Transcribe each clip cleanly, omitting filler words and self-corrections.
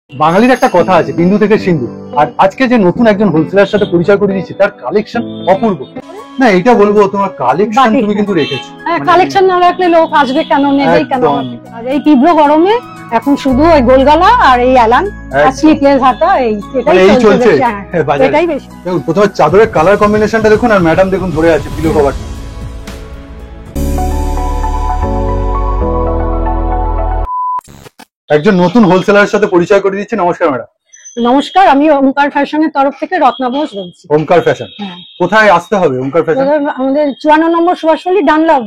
বাঙালির একটা কথা আছে, বিন্দু থেকে সিন্ধু। আর আজকে যে নতুন একজন হোলসেলার সাথে পরিচয় করে দিচ্ছি, তার কালেকশন অপূর্ব। না এটা বলবো, তোমার কালেকশন তুমি কিন্তু রেখেছো। হ্যাঁ, কালেকশন না রাখলে লোক আসবে কেন, নেবেই কেন? আর এই তীব্র গরমে এখন শুধু ওই গোলগলা আর এই অ্যালান আর স্লিপলেস হাতা, এটাই চলছে। এটাই বেশি। দেখুন প্রথমে চাদরের কালার কম্বিনেশনটা দেখুন, আর ম্যাডাম দেখুন ধরে আছে পিলো কভার। একজন নতুন হোলসেলারের সাথে পরিচয় করে দিচ্ছি। নমস্কার ম্যাডাম। নমস্কার, আমি ওমকার ফ্যাশনের তরফ থেকে রত্না বোস বলছি। ওমকার ফ্যাশন, কোথায় আসতে হবে? ওমকার ফ্যাশন আমাদের 54 নম্বর Subhashpalli, Dunlop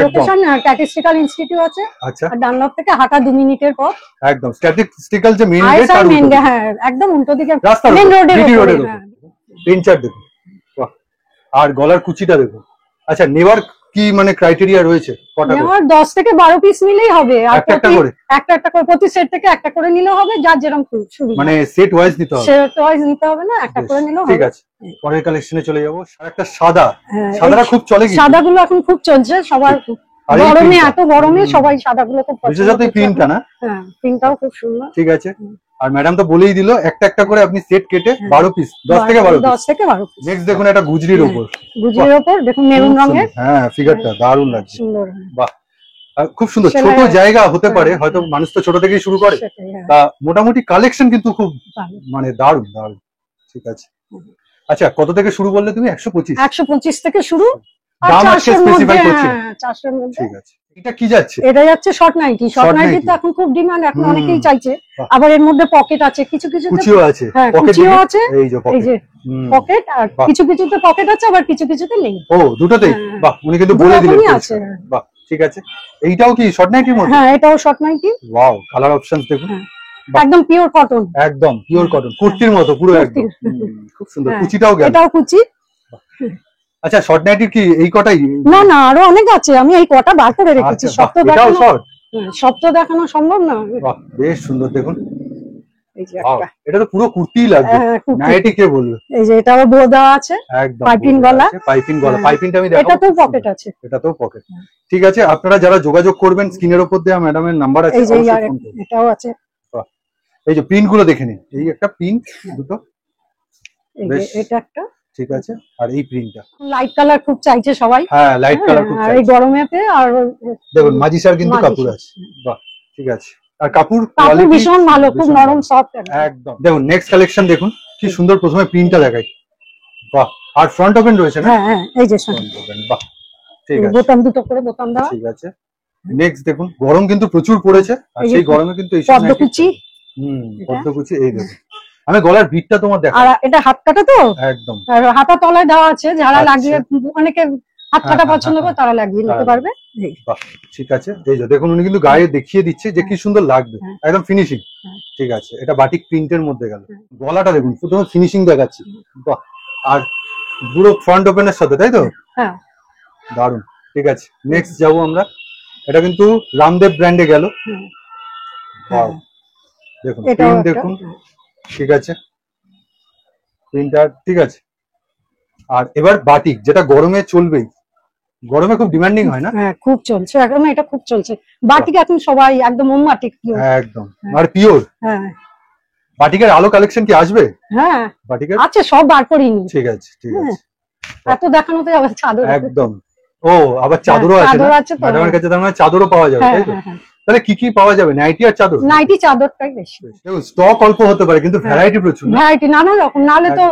location. Statistical institute আছে। আচ্ছা, আর ডানলভ থেকে হাঁটা 2 মিনিটের পথ। একদম স্ট্যাটিস্টিক্যাল যে মেইন গেট, আর মেইন, হ্যাঁ একদম উল্টো দিকে রাস্তার মেইন রোডের উপরে। তিন চার দেখুন, বাহ। আর গলার কুচিটা দেখুন। আচ্ছা, নেওয়ার কি মানে ক্রাইটেরিয়া রয়েছে? কটা করে? 10 থেকে 12 পিস নিলেই হবে। আর একটা করে একটা করে প্রতি সেট থেকে একটা করে নিলে হবে, যার যেরকম সুবিধা। মানে সেট ওয়াইজ নিতে হবে? সেট ওয়াইজ নিতে হবে না, একটা করে নিলেও হবে। ঠিক আছে, পরের কালেকশনে চলে যাব। একটা সাদা, সাদাটা খুব চলে কি? সাদাগুলো এখন খুব চলছে সবার গরমে, এত গরমে সবাই সাদাগুলো খুব পছন্দ করে। বিশেষত এই প্রিন্টটা না? হ্যাঁ, প্রিন্টটাও খুব সুন্দর। ঠিক আছে। আর ম্যাডাম তো বলেই দিল একটা করে আপনি সেট কেটে 12 পিস, 10 থেকে 12 পিস। নেক্সট দেখুন একটা গুজরির উপর। গুজরির উপর দেখুন মেরুন রঙের। হ্যাঁ, ফিগারটা দারুণ লাগছে, সুন্দর। বাহ, খুব সুন্দর। ছোট জায়গা হতে পারে, হয়তো মানুষ তো ছোট থেকেই শুরু করে, তা মোটামুটি কালেকশন কিন্তু খুব মানে দারুণ দারুণ। ঠিক আছে। আচ্ছা, কত থেকে শুরু বললে তুমি? 125 থেকে শুরু। দাম আজকে স্পেসিফাই করছি। 400 এর মধ্যে। ঠিক আছে। এটা কি যাচ্ছে? এটা যাচ্ছে শর্ট নাইটি। শর্ট নাইটি তো এখন খুব ডিমান্ড, এখন অনেকেই চাইছে। আবার এর মধ্যে পকেট আছে, কিছু কিছু কুচিও আছে। হ্যাঁ, কুচিও আছে। এই যে পকেট, আর কিছু কিছুতে পকেট আছে, আবার কিছু কিছুতে নেই। ও, দুটোতেই? বাহ, উনি কিন্তু বলে দিলেন। বাহ, ঠিক আছে। এইটাও কি শর্ট নাইটির মধ্যে? হ্যাঁ, এটাও short nightie. Wow, colour options দেখুন, একদম পিওর কটন। একদম পিওর কটন, কুর্তির মতো পুরো একদম। খুব সুন্দর। কুচিটাও গেল। এটাও কুচি। আচ্ছা, শর্ট নাইটির কি এই কটাই? না না, আরো অনেক আছে, আমি এই কটা বার করে রেখেছি। সব তো দেখানো, সব তো দেখানো সম্ভব না। বাহ, বেশ সুন্দর দেখুন। এই যে একটা, এটা তো পুরো কুর্তিই লাগবে। নাইটি কে বলবে? এই যে এটাও বোদা আছে, একদম পাইপিং গলা। পাইপিং গলা, পাইপিংটা আমি দেখাবো। এটাতেও পকেট আছে। এটাতেও পকেট। ঠিক আছে, আপনারা যারা যোগাযোগ করবেন, স্ক্রিনের উপর দেওয়া ম্যাডামের নাম্বার আছে। এই যে এটাও আছে। এই যে প্রিন্ট গুলো দেখে নিন, এই একটা প্রিন্ট, দুটো, এটা একটা। ঠিক আছে। আর এই প্রিন্টটা লাইট কালার খুব চাইছে সবাই। হ্যাঁ, লাইট কালার খুব চাইছে এই গরমেতে। আর দেখুন মাজিসার কিন্তু কাপড় আছে। বাহ, ঠিক আছে। আর কাপড় ভীষণ ভালো, খুব নরম সফট একদম। দেখুন নেক্সট কালেকশন দেখুন, কি সুন্দর। প্রথমে প্রিন্টটা দেখাই। বাহ, আর ফ্রন্ট ওপেন রয়েছে না? হ্যাঁ, এই যে ফ্রন্ট ওপেন। বাহ, ঠিক আছে। বোতাম দুটো করে বোতাম দেওয়া। ঠিক আছে। নেক্সট দেখুন, গরম কিন্তু প্রচুর পড়েছে, আর সেই গরমে কিন্তু এই পদ্মকুচি। পদ্মকুচি, এই দেখুন। আমি গলার বিটটা তোমার দেখাই। আর এটা হাত কাটা তো একদম, আর হাতা তলায় দেওয়া আছে, যারা লাগিয়ে, অনেকে হাত কাটা পছন্দ করে তারা লাগিয়ে নিতে পারবে। বাহ, ঠিক আছে। এই যে দেখুন, উনি কিন্তু গায়ে দেখিয়ে দিচ্ছে যে কি সুন্দর লাগবে, একদম ফিনিশিং। ঠিক আছে, এটা বাটিক প্রিন্টের মধ্যে গেল। গলাটা দেখুন, প্রথমে ফিনিশিং দেখাচ্ছি। বাহ, আর পুরো ফ্রন্ট ওপেনের সাথে, তাই তো? হ্যাঁ, দারুন। ঠিক আছে, নেক্সট যাবো আমরা। এটা কিন্তু রামদেব ব্র্যান্ডে গেল। দেখুন প্রিন্ট দেখুন। ঠিক আছে, প্রিন্টটা ঠিক আছে। আর এবার বাটিক, যেটা গরমে চলবেই, গরমে খুব ডিমান্ডিং হয় না? হ্যাঁ, খুব চলছে এখন, এটা খুব চলছে বাটিক। এখন সবাই একদম বাটিক একদম, আর পিওর। হ্যাঁ, বাটিকের আলো কালেকশন কি আসবে? হ্যাঁ, বাটিকের আছে, সব বার করিনি। ঠিক আছে, ঠিক আছে। এত দেখানোতে আবার চাদর একদম। ও, আবার চাদরও আছে। ম্যাডামের কাছে তার মানে চাদরও পাওয়া যাবে, তাই তো? তাহলে কি কি পাওয়া যাবে? নাইটি আর চাদর? নাইটি চাদরটাই বেশি। দেখুন স্টক অল্প হতে পারে, কিন্তু ভ্যারাইটি প্রচুর। ভ্যারাইটি নানা রকম, নাহলে তো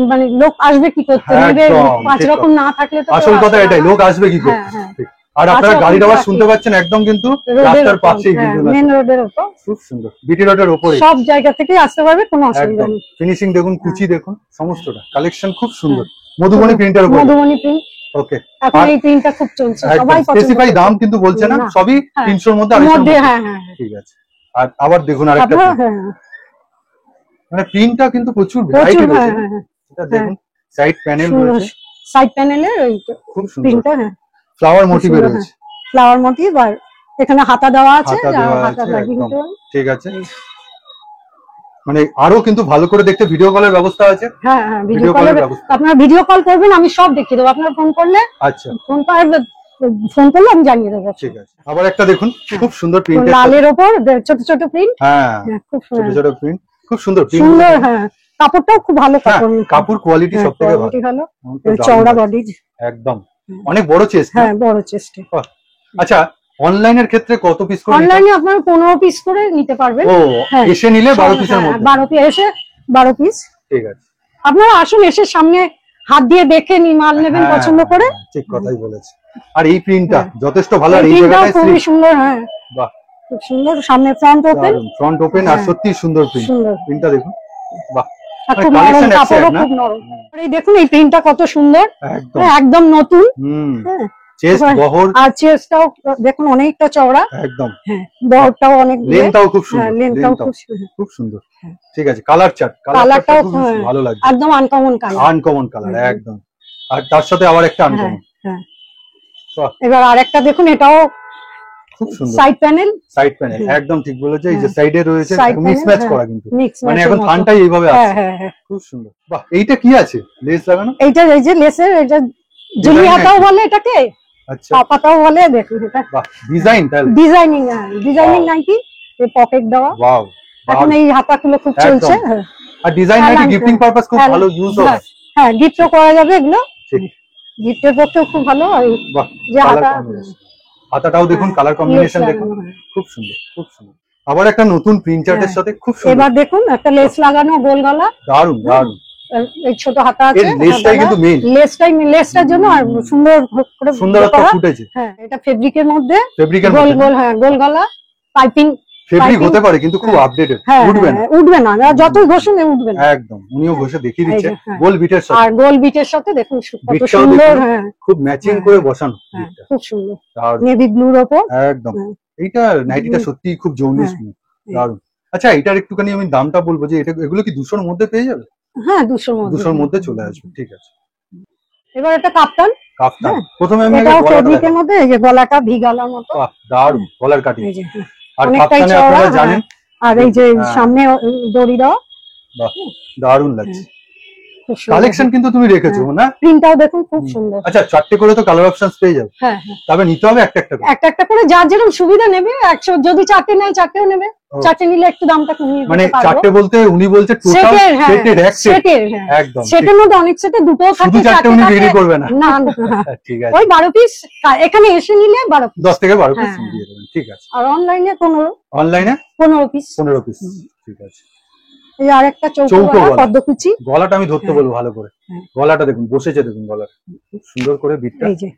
মানে লোক আসবে কি করতে? নেবে 5 রকম না থাকলে তো। আসল কথা এটাই, লোক আসবে কি করতে? আর আপনারা গাড়ির আওয়াজ শুনতে পাচ্ছেন, একদম কিন্তু রাস্তার পাশেই, মেইন রোডের উপর। খুব সুন্দর, বিটি রোডের উপরে। সব জায়গা থেকে আসতে পারবে, কোনো অসুবিধা নেই। ফিনিশিং দেখুন, কুচি দেখুন, সমস্তটা কালেকশন খুব সুন্দর। মধুবনী প্রিন্টের উপর। মধুবনী প্রিন্ট। ওকে, এখন এই প্রিন্টটা খুব চলছে, সবাই পছন্দ করে। স্পেসিফাই দাম কিন্তু বলছে না, সবই 300 এর মধ্যে। হ্যাঁ হ্যাঁ, ঠিক আছে। আর আবার দেখুন আরেকটা, মানে প্রিন্টটা কিন্তু প্রচুর ভ্যারাইটি রয়েছে। এটা দেখুন, সাইড প্যানেল রয়েছে। সাইড প্যানেলের এই খুব সুন্দর প্রিন্টটা। হ্যাঁ, ফ্লাওয়ার মোটিভ রয়েছে। ফ্লাওয়ার মোটিভ, আর এখানে হাতা দেওয়া আছে, হাতা লাগিয়ে দিতে। ঠিক আছে। মানে আরো কিন্তু ভালো করে দেখতে ভিডিও কলের ব্যবস্থা আছে। হ্যাঁ হ্যাঁ, ভিডিও কলের ব্যবস্থা। আপনারা ভিডিও কল করবেন, আমি সব দেখিয়ে দেবো। আপনারা ফোন করলে, আচ্ছা, ফোন ফোন করলে আমি জানিয়ে দেবো। ঠিক আছে। আবার একটা দেখুন খুব সুন্দর প্রিন্ট, লালের ওপর ছোট ছোট প্রিন্ট। হ্যাঁ খুব ছোট ছোট প্রিন্ট, খুব সুন্দর সুন্দর। হ্যাঁ কাপড়টাও খুব ভালো, কাপড় কোয়ালিটি সবথেকে ভালো, চওড়া বডি একদম, অনেক বড় চেস্ট। হ্যাঁ বড় চেস্ট। আচ্ছা অনলাইনের ক্ষেত্রে কত পিস করে? অনলাইনে আপনারা 15 পিস করে নিতে পারবেন। ও এসে নিলে 12 পিসের মধ্যে? 12 পিস, এসে 12 পিস। ঠিক আছে, আপনারা আসুন, এসে সামনে হাত দিয়ে দেখে নি মাল নেবেন পছন্দ করে। ঠিক কথাই বলেছে। আর এই প্রিন্টটা যথেষ্ট ভালো, আর এই জায়গাটায় খুবই সুন্দর। হ্যাঁ বাহ খুব সুন্দর, সামনে ফ্রন্ট ওপেন, আর সত্যি সুন্দর প্রিন্টটা দেখুন। বাহ খুব নরম, কাপড়ও খুব নরম। এই দেখুন এই প্রিন্টটা কত সুন্দর, একদম নতুন। চেস্ট বহর, আর চেস্টটাও দেখুন অনেকটা চওড়া একদম। হ্যাঁ বহরটাও অনেক, লেন্থটাও খুব সুন্দর, লেন্থটাও খুব সুন্দর। ঠিক আছে, কালার চার্ট, কালারটাও ভালো লাগছে, একদম আনকমন কালার একদম। আর তার সাথে আবার একটা আনকমন। হ্যাঁ এবার আরেকটা দেখুন, এটাও খুব সুন্দর। সাইড প্যানেল একদম ঠিক বলেছে। এই যে সাইডে রয়েছে মিক্স ম্যাচ করা, কিন্তু মানে এখন থানটাই এইভাবে আছে। খুব সুন্দর। বাহ এইটা কি আছে লেস লাগানো? এইটা এই যে লেসের, এটা জুলি হাতাও বলে এটাকে, আচ্ছা পাতাও বলে। দেখুন এটা বাহ ডিজাইন, তাহলে ডিজাইনিং নাকি এই পকেট দেওয়া। ওয়াও এখন এই হাতাগুলো খুব চলছে। আর ডিজাইন নাকি গিফটিং পারপাস খুব ভালো ইউজ হয়। হ্যাঁ গিফটও করা যাবে এগুলো, গিফটের পক্ষে খুব ভালো। যে হাতাটাও দেখুন, কালার কম্বিনেশন দেখুন, খুব সুন্দর খুব সুন্দর। আবার একটা নতুন প্রিন্ট চার্টের সাথে খুব সুন্দর। এবার দেখুন একটা লেস লাগানো গোল গলা, দারুন দারুন। এই ছোট হাতা আছে, লেসটাই কিন্তু মেইন, লেসটার জন্য আর সুন্দর করে সুন্দরতা ফুটেছে। হ্যাঁ এটা ফেব্রিকের মধ্যে, গোল গোল। হ্যাঁ গোল গলা, পাইপিং ফেব্রিক হতে পারে কিন্তু খুব আপডেটেড, উঠবে না যতই ঘষুন উঠবে না একদম। উনিও ঘষে দেখিয়ে দিচ্ছে গোল বিটের সাথে, আর গোল বিটের সাথে দেখুন কত সুন্দর। হ্যাঁ খুব ম্যাচিং করে বসানো, খুব সুন্দর, নেভি ব্লুর ওপর একদম। এইটা নাইটিটা সত্যি খুব জৌলিশ, দারুন। আচ্ছা এটার একটুখানি আমি দামটা বলবো, যে এটা এগুলো কি 200 এর মধ্যে পেয়ে যাবে? হ্যাঁ 200 এর মধ্যে চলে আসবে। ঠিক আছে, এবার একটা কাপ্তান। প্রথমে আমি ফেব্রিকের মধ্যে এই যে গলাটা ভি গলার মতো, দারুন গলার কাটিং। আর অনেকটাই চওড়া, জানেন। আর এই যে সামনে দড়ি দাও, বাহ দারুন লাগছে। কালেকশন কিন্তু তুমি রেখেছো না? প্রিন্টটাও দেখুন খুব সুন্দর। আচ্ছা 4টে করে তো কালার অপশনস পেয়ে যাবে। হ্যাঁ তবে নিতে হবে একটা একটা করে, যার যেরকম সুবিধা নেবে। 100 যদি 4টে নেয় 4টেও নেবে, 4টে নিলে একটু দামটা কমিয়ে দিতে পারবো। মানে 4টে বলতে উনি বলছে টোটাল সেটের, একদম সেটের মধ্যে অনেক সেটে দুটো থাকে, 4টে উনি বিক্রি করবে না। না ঠিক আছে, ওই 12 পিস এখানে এসে নিলে 12 পিস, 10 থেকে 12 পিস দিয়ে দেবেন। ঠিক আছে। আর অনলাইনে 15 পিস। ঠিক আছে। এই আরেকটা চৌকো পদ্মকুচি, গলাটা আমি ধরতে বলবো ভালো করে। গলাটা দেখুন বসেছে, দেখুন গলাটা খুব সুন্দর করে বিটটা। এই যে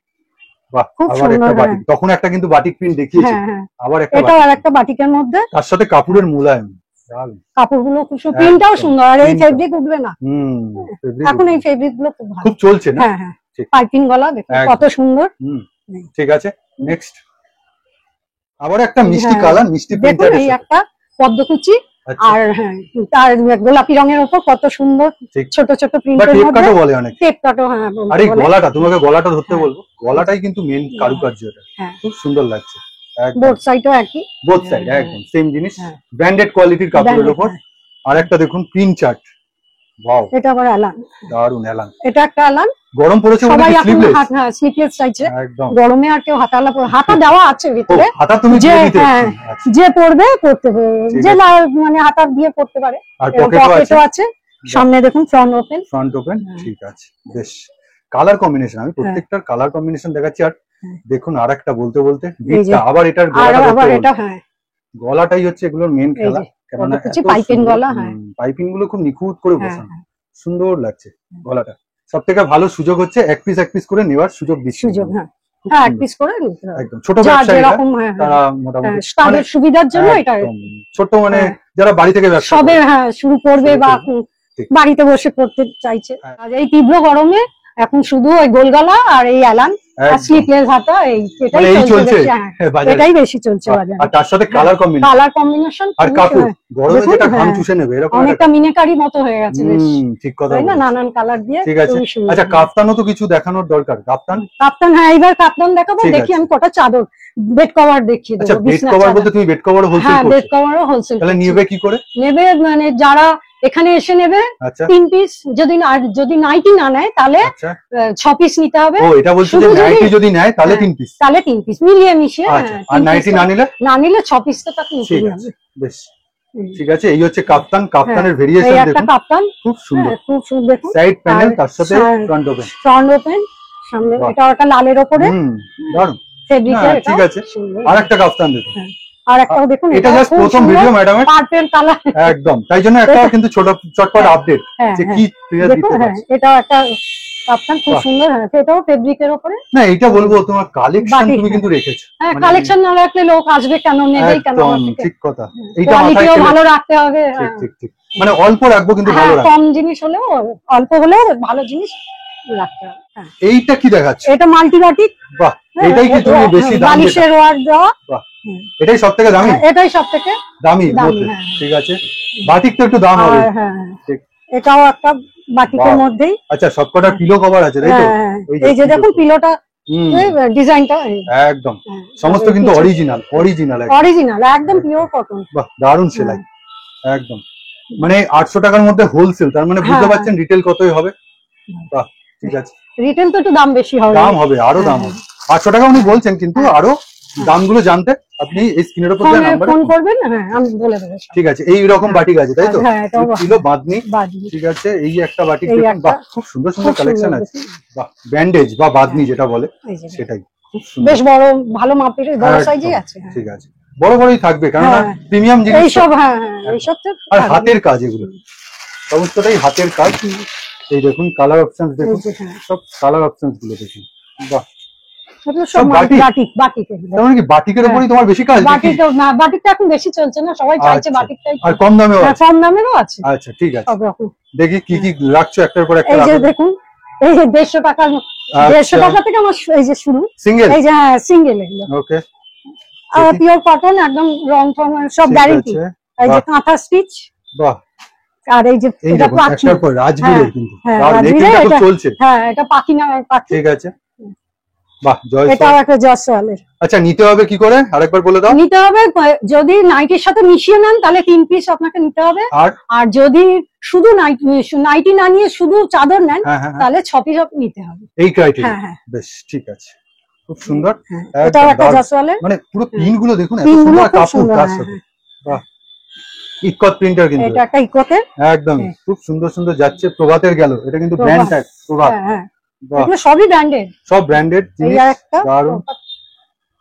বাহ, আবার একটা বাটিক। তখন একটা কিন্তু বাটিক প্রিন্ট দেখিয়েছে, আবার একটা এটা আরেকটা বাটিকের মধ্যে, তার সাথে কাপড়ের মুলায়ম, কাপড়গুলো খুব সুন্দর, প্রিন্টটাও সুন্দর। আর এই ফেব্রিক উঠবে না, এখন এই ফেব্রিক গুলো খুব চলছে না? হ্যাঁ পাইপিং গলা দেখুন কত সুন্দর। ঠিক আছে, নেক্সট আবার একটা মিষ্টি কালার, মিষ্টি প্রিন্ট। দেখুন এই একটা পদ্মকুচি, আর তার গোলাপি রঙের উপর কত সুন্দর ছোট ছোট প্রিন্টের মধ্যে, টেপ কাটও বলে অনেক, টেপ কাটও। হ্যাঁ আর এই গলাটা, তোমাকে গলাটা ধরতে বলবো, গলাটাই কিন্তু মেইন কারুকার্য, এটা খুব সুন্দর লাগছে। বোথ সাইডও একই, বোথ সাইড একদম সেম জিনিস, ব্র্যান্ডেড কোয়ালিটির কাপড়ের উপর। আর একটা দেখুন প্রিন্ট চার্ট, ওয়াও এটা আবার অ্যালান, দারুন অ্যালান। এটা একটা অ্যালান, গরম পড়েছে সবাই এখন স্লিভলেস চাইছে, গরমে আর কেউ হাতা দেওয়া আছে ভিতরে, হাতা তুমি দিয়ে দিতে, যে পড়বে পড়তে পারে, যে মানে হাতা দিয়ে পড়তে পারে। আর পকেটও আছে, সামনে দেখুন ফ্রন্ট ওপেন। ঠিক আছে, বেশ। কালার কম্বিনেশন, আমি প্রত্যেকটার কালার কম্বিনেশন দেখাচ্ছি। আর দেখুন আরেকটা বলতে বলতে বিটটা, আবার এটার গলাটাই হচ্ছে এগুলোর মেইন খেলা, কেননা পাইপিং গলা। পাইপিং গুলো খুব নিখুঁত করে বসানো, সুন্দর লাগছে গলাটা। সব থেকে ভালো সুযোগ হচ্ছে এক পিস করে নেওয়ার সুযোগ দিচ্ছে। এক পিস করে একদম ছোট ব্যবসায়ীরা, তারা মোটামুটি তাদের সুবিধার জন্য এটা ছোট, মানে যারা বাড়ি থেকে ব্যবসা সবে শুরু করবে বা বাড়িতে বসে করতে চাইছে। আর এই তীব্র গরমে এখন শুধু ওই গোলগলা আর এই অ্যালান আর স্লিভলেস হাতা, এটাই চলছে, এটাই বেশি চলছে বাজারে। আর তার সাথে কালার কম্বিনেশন আর কাপড়, গরমে যেটা ঘাম চুষে নেবে এরকম অনেকটা মিনাকারি মতো হয়ে গেছে। ঠিক কথা, তাই না? নানান কালার দিয়ে। ঠিক আছে। আচ্ছা কাফতানও তো কিছু দেখানোর দরকার। কাফতান হ্যাঁ এবার কাফতান দেখাবো। দেখি আমি কটা চাদর, বেড কভার দেখিয়ে দেবো। আচ্ছা বেড কভার বলতে তুমি বেড কভারও হোলসেল করছো? হ্যাঁ বেড কভারও হোলসেল। তাহলে নেবে কি করে? নেবে মানে যারা এখানে এসে নেবে আচ্ছা 3 পিস, যদি নাইটি না নেয় তাহলে 6 পিস নিতে হবে। ও এটা বলছো যে নাইটি যদি নেয় তাহলে 3 পিস, তাহলে 3 পিস মিলিয়ে মিশিয়ে। আর নাইটি না নিলে 6 পিস তো তাকে নিতে হবে। বেশ ঠিক আছে। এই হচ্ছে কাপ্তানের ভেরিয়েশন দেখুন, একটা কাপ্তান খুব সুন্দর, খুব সুন্দর দেখুন। সাইড প্যানেল তার সাথে ফ্রন্ট ওপেন সামনে এটা একটা লালের উপরে দারুন ফেব্রিকের। ঠিক আছে। আরেকটা কাপ্তান দেখুন, আরেকটাও দেখুন, এটা জাস্ট প্রথম ভিডিও ম্যাডামের, পার্পল কালার একদম, তাই জন্য একটা কিন্তু চটপট আপডেট যে কি দেখুন। এটা একটা কাপ্তান খুব সুন্দর। এটাও ফেব্রিকের উপরে। না এটা বলবো তোমার কালেকশন তুমি কিন্তু রেখেছো। কালেকশন না রাখলে লোক আসবে কেন, নেবেই কেন? ঠিক কথা, এইটা কোয়ালিটিও ভালো রাখতে হবে। ঠিক মানে অল্প রাখবো কিন্তু ভালো রাখবো, কম জিনিস হলেও অল্প হলেও ভালো জিনিস রাখতে হবে। এইটা কি দেখাচ্ছে? এটা মাল্টি বাটিক। বাহ, এটাই কি তুমি বেশি দাম? বালিশের ওয়ার্ক দেওয়া। বাহ, এটাই সবথেকে দামি? এটাই সবথেকে দামি। ঠিক আছে, বাটিক তো একটু দাম হবে। ঠিক, এটাও একটা বাটিকের মধ্যেই। আচ্ছা, সবকটা পিলো কভার আছে তাই তো? এই যে দেখুন পিলোটা, ডিজাইনটা একদম সমস্ত কিন্তু অরিজিনাল একদম পিওর কটন। বাহ, দারুণ সেলাই একদম। মানে 800 টাকার মধ্যে হোলসেল, তার মানে বুঝতে পারছেন রিটেল কতই হবে। বাহ, ঠিক আছে। রিটেল তো একটু দাম বেশি হবে, আরো দাম হবে। 800 টাকা উনি বলছেন, কিন্তু আরো দামগুলো জানতে আপনি এই স্ক্রিনের উপর যে নাম্বারে ফোন করবেন, আমি বলে দেব। ঠিক আছে। এই রকম বাটিক আছে তাই তো? কিলো বাদনি। ঠিক আছে, এই একটা বাটিক দেখুন, বাহ, খুব সুন্দর সুন্দর কালেকশন আছে। বাহ, ব্যান্ডেজ বা বাদনি যেটা বলে সেটাই, খুব সুন্দর, বেশ বড়, ভালো মাপের, বড় সাইজই আছে। ঠিক আছে, বড়ই থাকবে কারণ প্রিমিয়াম জিনিস এইসব। এইসব তো আর হাতের কাজ, এগুলো সমস্তটাই হাতের কাজ। এই দেখুন কালার অপশনস দেখুন, সব কালার অপশনস গুলো দেখুন। বাহ, সব বাটিক। তার কি বাটিকের উপরই তোমার বেশি কাজ? বাটিকটা এখন বেশি চলছে না, সবাই চাইছে বাটিকটাই। আর কম দামেও আছে? কম দামেরও আছে। আচ্ছা, ঠিক আছে, দেখি কি কি রাখছো একটার পর একটা। এই যে দেখুন, এই যে 150 টাকা, 150 টাকা থেকে আমার এই যে শুরু। সিঙ্গেল? এই যে সিঙ্গেল এগুলো। ওকে, আর পিওর কটন, একদম রং ফর্ম সব গ্যারান্টি। এই যে কাঁথা স্টিচ। বাহ, আর এই যে এটা একটার পর রাজবীরের কিন্তু আর লেকিংটা খুব চলছে। এটা পাখি না, পাখি। ঠিক আছে, বাহ, এটাও একটা জয়সওয়ালের। আচ্ছা, নিতে হবে কি করে আরেকবার বলে দাও। নিতে হবে যদি নাইটির সাথে মিশিয়ে নেন তাহলে 3 পিস আপনাকে নিতে হবে। আর যদি শুধু নাইটি না নিয়ে শুধু চাদর নেন তাহলে 6 পিস নিতে হবে। এই ক্রাইটেরিয়া, বেশ ঠিক আছে, খুব সুন্দর। এটাও একটা জয়সওয়ালের। মানে পুরো প্রিন্ট গুলো দেখুন, এত সুন্দর কাপড় তার সাথে। বাহ, ইকত প্রিন্টার কিন্তু এটা একটা ইকতের, একদম খুব সুন্দর সুন্দর যাচ্ছে। প্রভাতের গেল, এটা কিন্তু ব্র্যান্ড ট্যাগ প্রভাত। এগুলো সবই ব্র্যান্ডেড, সব ব্র্যান্ডেড জিনিস। দারুণ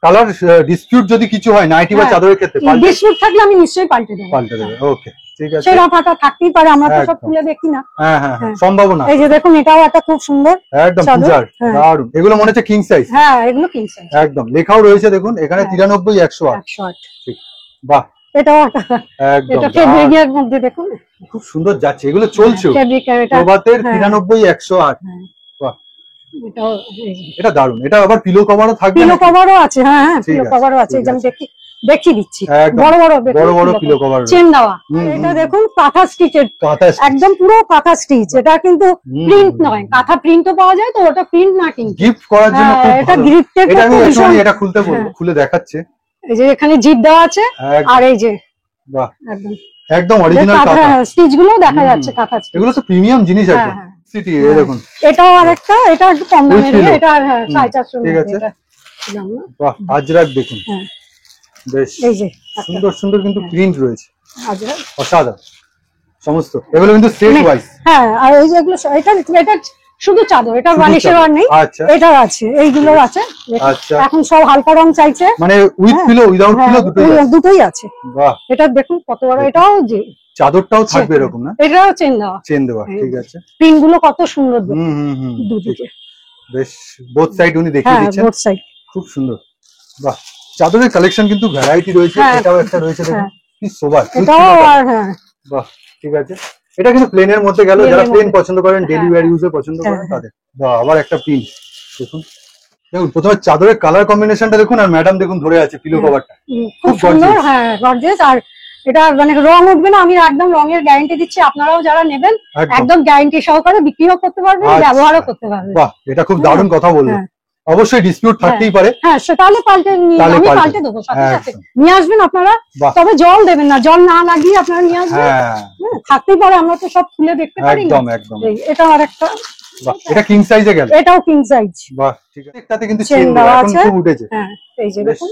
কালার। ডিসপিউট যদি কিছু হয় নাইটি বা চাদরের ক্ষেত্রে, ডিসপিউট থাকলে আমি নিশ্চয়ই পাল্টে দেব। ওকে, ঠিক আছে। সেরা ফাটা থাকতেই পারে, আমরা তো সব খুলে দেখি না। সম্ভব না। এই যে দেখুন, এটাও একটা খুব সুন্দর একদম পূজার, দারুণ। এগুলো মনে হচ্ছে কিং সাইজ। এগুলো কিং সাইজ একদম। লেখাও রয়েছে দেখুন এখানে 93 108। ঠিক, বাহ, এটাও এটা ফেব্রিকের মধ্যে দেখুন খুব সুন্দর যাচ্ছে। এগুলো চলছে প্রভাতের 93 108। বাহ, এটা দারুণ। এটা আবার পিলো কভারও থাকবে? পিলো কভারও আছে, পিলো কভারও আছে। যেমন দেখিয়ে দিচ্ছি, বড় বড় পিলো কভার, চেন দেওয়া। এটা দেখুন কাঁথা স্টিচের, একদম পুরো কাঁথা স্টিচ। এটা কিন্তু প্রিন্ট নয়, কাঁথা প্রিন্টও পাওয়া যায়, তো ওটা প্রিন্ট না, কিন্তু গিফট করার জন্য এটা গিফটের। এটা খুলতে বলবো, খুলে দেখাচ্ছে। এই যে এখানে জিপ দেওয়া আছে, আর এই যে বাহ, একদম অরিজিনাল কাঁথা স্টিচ গুলো দেখা যাচ্ছে। কাঁথা এগুলো তো প্রিমিয়াম জিনিস একদম। সিটি দেখুন, এটাও আরেকটা, এটা একটু কম দামের, এটা 450। ঠিক আছে, বাহ, আজরাক দেখুন, বেশ সুন্দর সুন্দর কিন্তু প্রিন্ট রয়েছে, অসাধারণ সমস্ত। এগুলো কিন্তু সেট ওয়াইজ। আর এই যে এগুলো, এটা শুধু চাদর, এটা বালিশের আর নেই। এটা আছে, এইগুলো আছে। এখন সব হালকা রং চাইছে, মানে উইথ পিলো উইদাউট পিলো দুটোই আছে। বাহ, এটা দেখুন কত বড়। এটাও যে চাদরটাও থাকবে এরকম না? এটাও চেন দেওয়া। ঠিক আছে, প্রিন্ট গুলো কত সুন্দর দুদিকে, বেশ। বোথ সাইড উনি দেখিয়ে দিচ্ছেন, বোথ সাইড খুব সুন্দর। বাহ, চাদরের কালেকশন কিন্তু ভ্যারাইটি রয়েছে। এটাও একটা রয়েছে দেখুন, কি সোবার। এটাও বাহ, ঠিক আছে। এটা কিন্তু প্লেনের মধ্যে গেল, যারা প্লেন পছন্দ করেন, ডেইলি ওয়্যার ইউজে পছন্দ করেন তাদের। বাহ, আবার একটা প্রিন্ট দেখুন। দেখুন প্রথমে চাদরের কালার কম্বিনেশনটা দেখুন, আর ম্যাডাম দেখুন ধরে আছে পিলো কভারটা, খুব সুন্দর। গর্জিয়াস। আর এটা মানে রং উঠবে না, আমি একদম রঙের গ্যারান্টি দিচ্ছি। আপনারাও যারা নেবেন একদম গ্যারান্টি সহকারে বিক্রিও করতে পারবেন, ব্যবহারও করতে পারবেন। বাহ, এটা খুব দারুণ কথা বললেন। অবশ্যই ডিসপিউট থাকতেই পারে। হ্যাঁ সেটা হলে আমি পাল্টে দেবো সাথে সাথে। নিয়ে আসবেন আপনারা, তবে জল দেবেন না, জল না লাগিয়ে আপনারা নিয়ে আসবেন। থাকতেই পারে, আমরা তো সব খুলে দেখতে পারি। একদম একদম। এটা আরেকটা, এটা কিং সাইজে গেল। এটাও কিং সাইজ। বাহ ঠিক আছে। এটাতে কিন্তু চেন দেওয়া আছে, খুব উঠেছে। হ্যাঁ এই যে দেখুন,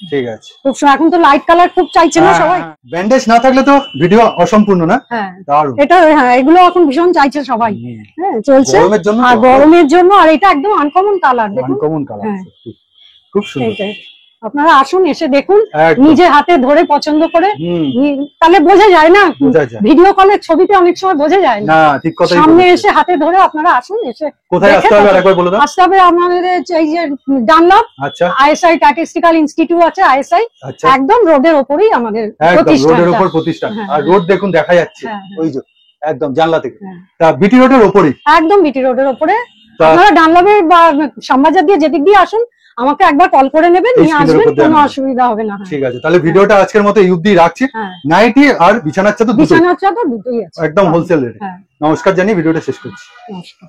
ঠিক আছে। খুব এখন তো লাইট কালার খুব চাইছে না সবাই। ব্যান্ডেজ না থাকলে তো ভিডিও অসম্পূর্ণ না। হ্যাঁ দারুণ। এটা এগুলো এখন ভীষণ চাইছে সবাই। হ্যাঁ চলছে গরমের জন্য, আর গরমের জন্য। আর এটা একদম আনকমন কালার, দেখুন আনকমন কালার, খুব সুন্দর। আপনারা আসুন, এসে দেখুন, নিজে হাতে ধরে পছন্দ করে, তাহলে বোঝা যায় না। ভিডিও কলের ছবিতে অনেক সময় বোঝা যায় না। ঠিক কথা। সামনে এসে হাতে ধরে আপনারা আসুন, এসে কোথায় আসতে হবে আরেকবার বলে দাও। আসতে হবে আমাদের এই যে ডানলপ, আচ্ছা, আইএসআই স্ট্যাটিস্টিক্যাল ইনস্টিটিউট আছে, আইএসআই, একদম রোডের উপরেই আমাদের প্রতিষ্ঠান। রোডের উপর প্রতিষ্ঠান। আর রোড দেখুন দেখা যাচ্ছে ওই যে একদম জানলা থেকে। তা বিটি রোডের উপরেই, একদম বিটি রোডের উপরে। আপনারা ডানলপের বা শ্যামবাজার দিয়ে যেদিক দিয়ে আসুন, আমাকে একবার কল করে নেবেন, নিয়ে আসবেন, কোনো অসুবিধা হবে না। ঠিক আছে, তাহলে ভিডিওটা আজকের মতো এই অবধি রাখছি। নাইটি আর বিছানার চাদর দুটোই আছে, একদম হোলসেল রেটে। নমস্কার জানিয়ে ভিডিওটা শেষ করছি। নমস্কার।